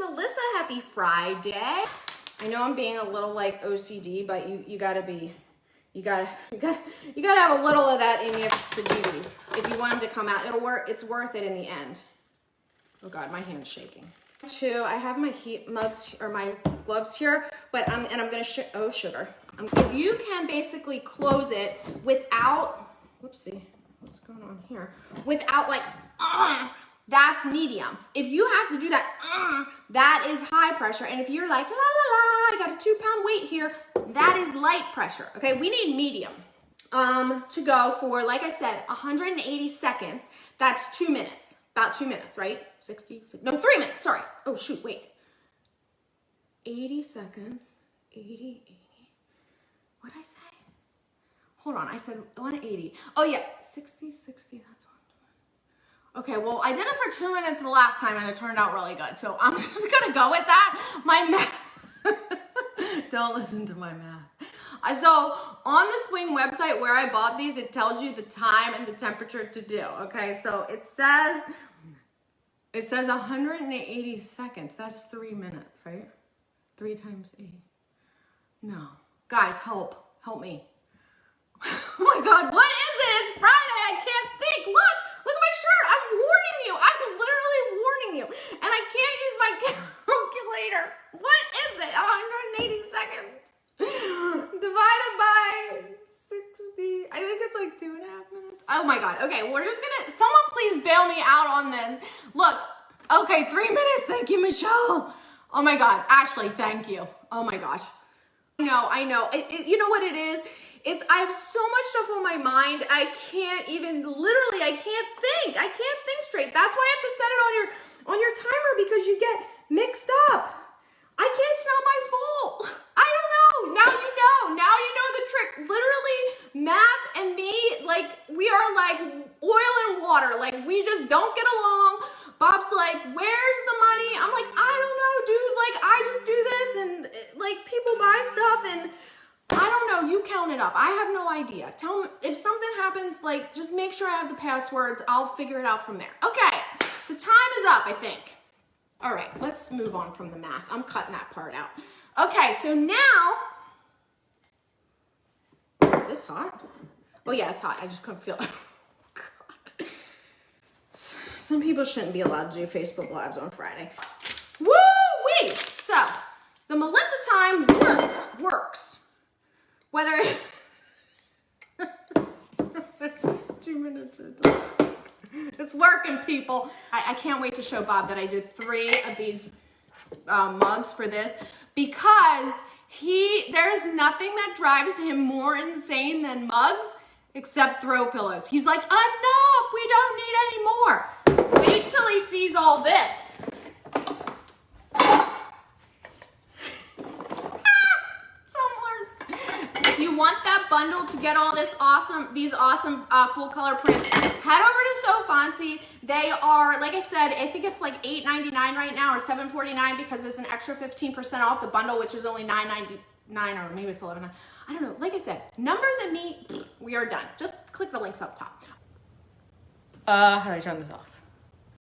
Melissa. Happy Friday. I know I'm being a little like OCD, but you gotta have a little of that in you to do these. If you want them to come out, it'll work. It's worth it in the end. Oh God, my hand's shaking. Two, I have my heat mugs or my gloves here, but I'm gonna sugar. If you can basically close it without, whoopsie, what's going on here? Without like, that's medium. If you have to do that, that is high pressure. And if you're like, la la la, I got a 2-pound weight here, that is light pressure. Okay, we need medium to go for, like I said, 180 seconds. That's 2 minutes. About 2 minutes, right? no, 3 minutes, sorry. Oh shoot, wait. 80 seconds, 80. What'd I say? Hold on, I said 180. Oh yeah, 60, that's what I'm doing. Okay, well, I did it for 2 minutes the last time and it turned out really good. So I'm just gonna go with that. My math, don't listen to my math. So on the Swing website where I bought these, it tells you the time and the temperature to do, okay? So it says 180 seconds. That's 3 minutes, right? 3 times 8. No. Guys, help me. Oh my God, what is it? It's Friday, I can't think. Look at my shirt. I'm warning you. I'm literally warning you. And I can't use my calculator. What is it? 180 seconds. Divided by 60. I think it's like 2.5 minutes. Oh my God. Okay, we're just gonna, someone please bail me out on this. Look, okay, 3 minutes. Thank you, Michelle. Oh my God. Ashley, thank you. Oh my gosh. I know. You know what it is? I have so much stuff on my mind. I can't even, literally, I can't think. I can't think straight. That's why I have to set it on your timer because you get mixed up. It's not my fault. I don't know. Now you know. Now you know the trick. Literally, math and me, like, we are like oil and water. Like, we just don't get along. Bob's like, where's the money? I'm like, I don't know, dude. Like, I just do this and like people buy stuff and I don't know. You count it up. I have no idea. Tell me if something happens, like just make sure I have the passwords. I'll figure it out from there. Okay. The time is up, I think. All right, let's move on from the math. I'm cutting that part out. Okay, so now, is this hot? Oh yeah, it's hot. I just couldn't feel it. God. Some people shouldn't be allowed to do Facebook Lives on Friday. Woo-wee! So, the Melissa time works. Whether it's 2 minutes. It's working, people. I can't wait to show Bob that I did 3 of these mugs for this because there is nothing that drives him more insane than mugs except throw pillows. He's like, enough, we don't need any more. Wait till he sees all this. If you want that bundle to get all these awesome full color prints, head over to So Fancy. They are, like I said, I think it's like $8.99 right now or $7.49 because there's an extra 15% off the bundle, which is only $9.99 or maybe it's $11.99. I don't know. Like I said, numbers and me, we are done. Just click the links up top. How do I turn this off?